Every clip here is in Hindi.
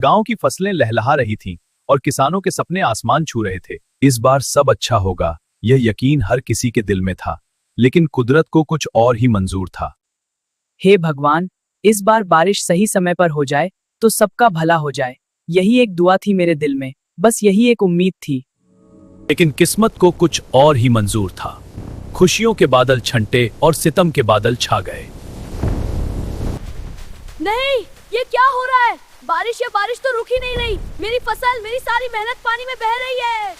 गांव की फसलें लहलहा रही थीं और किसानों के सपने आसमान छू रहे थे। इस बार सब अच्छा होगा, यह यकीन हर किसी के दिल में था, लेकिन कुदरत को कुछ और ही मंजूर था। हे भगवान, इस बार बारिश सही समय पर हो जाए तो सबका भला हो जाए। यही एक दुआ थी मेरे दिल में, बस यही एक उम्मीद थी। लेकिन किस्मत को कुछ और ही मंजूर था। खुशियों के बादल छंटे और सितम के बादल छा गए। नहीं, ये क्या हो रहा है? बारिश तो रुक ही नहीं रही। मेरी फसल, मेरी सारी मेहनत पानी में बह रही है।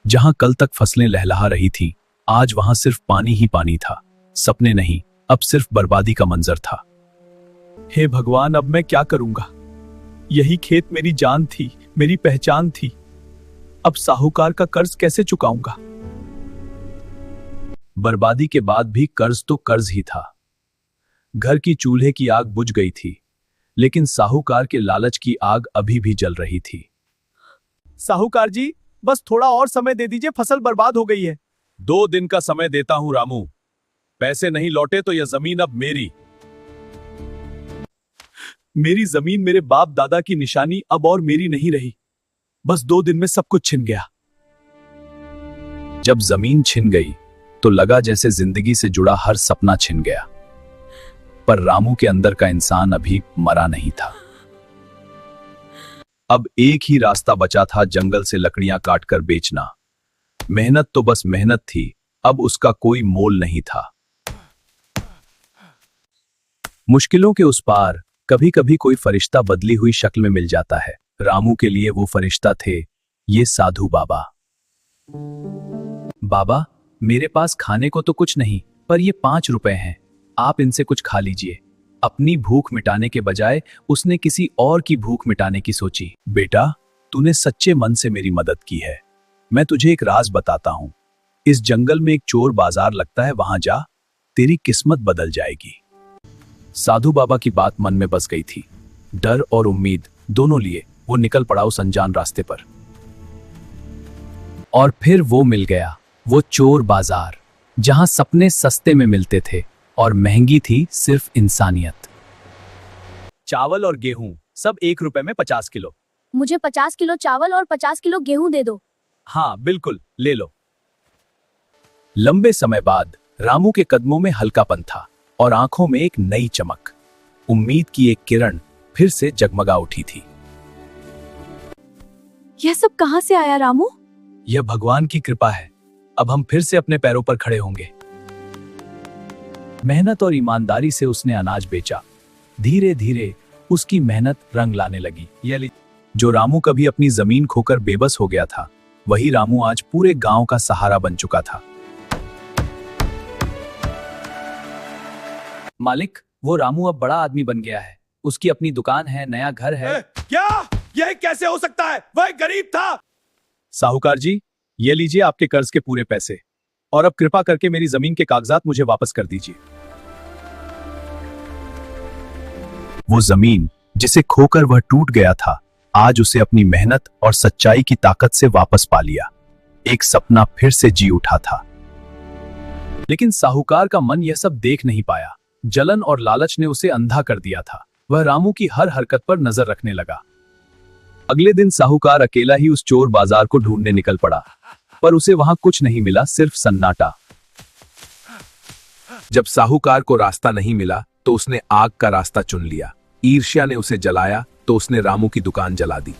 जहां कल तक फसलें लहलहा रही थीं, आज वहां सिर्फ पानी ही पानी था। सपने नहीं, अब सिर्फ बर्बादी का मंजर था। हे भगवान, अब मैं क्या करूंगा? यही खेत मेरी जान थी, मेरी पहचान थी। अब साहूकार का कर्ज कैसे चुकाऊंगा? बर्बादी के बाद भी कर्ज तो कर्ज ही था। घर की चूल्हे की आग बुझ गई थी, लेकिन साहूकार के लालच की आग अभी भी जल रही थी। साहूकार जी, बस थोड़ा और समय दे दीजिए, फसल बर्बाद हो गई है। 2 दिन का समय देता हूं रामू। पैसे नहीं लौटे तो यह जमीन अब मेरी जमीन, मेरे बाप दादा की निशानी अब और मेरी नहीं रही। बस 2 दिन में सब कुछ छिन गया। जब जमीन छिन गई तो लगा जैसे जिंदगी से जुड़ा हर सपना छिन गया। पर रामू के अंदर का इंसान अभी मरा नहीं था। अब एक ही रास्ता बचा था, जंगल से लकड़ियां काटकर बेचना। मेहनत तो बस मेहनत थी, अब उसका कोई मोल नहीं था। मुश्किलों के उस पार कभी कभी कोई फरिश्ता बदली हुई शक्ल में मिल जाता है। रामू के लिए वो फरिश्ता थे ये साधु बाबा। बाबा, मेरे पास खाने को तो कुछ नहीं, पर ये 5 रुपए हैं, आप इनसे कुछ खा लीजिए। अपनी भूख मिटाने के बजाय उसने किसी और की भूख मिटाने की सोची। बेटा, तूने सच्चे मन से मेरी मदद की है। मैं तुझे एक राज बताता हूं। इस जंगल में एक चोर बाजार लगता है, वहां जा, तेरी किस्मत बदल जाएगी। साधु बाबा की बात मन में बस गई थी। डर और उम्मीद दोनों लिए वो निकल पड़ा उस अनजान रास्ते पर। और फिर वो मिल गया, वो चोर बाजार, जहां सपने सस्ते में मिलते थे और महंगी थी सिर्फ इंसानियत। चावल और गेहूं सब 1 रुपए में 50 किलो। मुझे 50 किलो चावल और 50 किलो गेहूं दे दो। हाँ बिल्कुल, ले लो। लंबे समय बाद रामू के कदमों में हल्कापन था और आंखों में एक नई चमक। उम्मीद की एक किरण फिर से जगमगा उठी थी। यह सब कहां से आया रामू? यह भगवान की कृपा है। अब हम फिर से अपने पैरों पर खड़े होंगे। मेहनत और ईमानदारी से उसने अनाज बेचा। धीरे धीरे उसकी मेहनत रंग लाने लगी। जो रामू कभी अपनी जमीन खोकर बेबस हो गया था, वही रामू आज पूरे गांव का सहारा बन चुका था। मालिक, वो रामू अब बड़ा आदमी बन गया है। उसकी अपनी दुकान है, नया घर है। क्या? यह कैसे हो सकता है? वह गरीब था। साहूकार जी, ये लीजिए आपके कर्ज के पूरे पैसे, और अब कृपा करके मेरी जमीन के कागजात मुझे वापस कर दीजिए। वो जमीन जिसे खोकर वह टूट गया था, आज उसे अपनी मेहनत और सच्चाई की ताकत से वापस पा लिया। एक सपना फिर से जी उठा था। लेकिन साहूकार का मन यह सब देख नहीं पाया। जलन और लालच ने उसे अंधा कर दिया था। वह रामू की हर हरकत पर नजर रखने लगा। अगले दिन साहूकार अकेला ही उस चोर बाजार को ढूंढने निकल पड़ा, पर उसे वहां कुछ नहीं मिला, सिर्फ सन्नाटा। जब साहूकार को रास्ता नहीं मिला तो उसने आग का रास्ता चुन लिया। ईर्ष्या ने उसे जलाया तो उसने रामू की दुकान जला दी।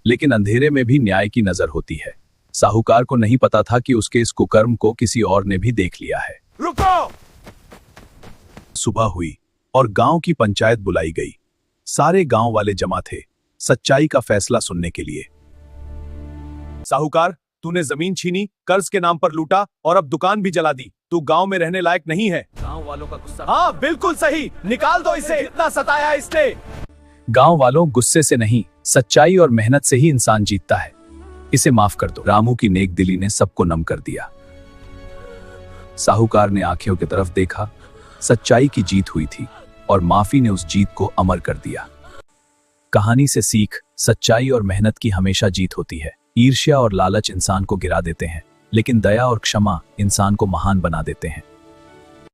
लेकिन अंधेरे में भी न्याय की नजर होती है। साहूकार को नहीं पता था कि उसके इस कुकर्म को किसी और ने भी देख लिया है। रुको! सुबह हुई और गांव की पंचायत बुलाई गई। सारे गांव वाले जमा थे, सच्चाई का फैसला सुनने के लिए। साहूकार, तूने जमीन छीनी, कर्ज के नाम पर लूटा और अब दुकान भी जला दी। तू गांव में रहने लायक नहीं है। गांव वालों का गुस्सा। हाँ बिल्कुल सही, निकाल दो इसे। इतना सताया इसने। गांव वालों, गुस्से से नहीं, सच्चाई और मेहनत से ही इंसान जीतता है। इसे माफ कर दो। रामू की नेक दिली ने सबको नम कर दिया। साहूकार ने आंखों की तरफ देखा। सच्चाई की जीत हुई थी और माफी ने उस जीत को अमर कर दिया। कहानी से सीख, सच्चाई और मेहनत की हमेशा जीत होती है। ईर्ष्या और लालच इंसान को गिरा देते हैं, लेकिन दया और क्षमा इंसान को महान बना देते हैं।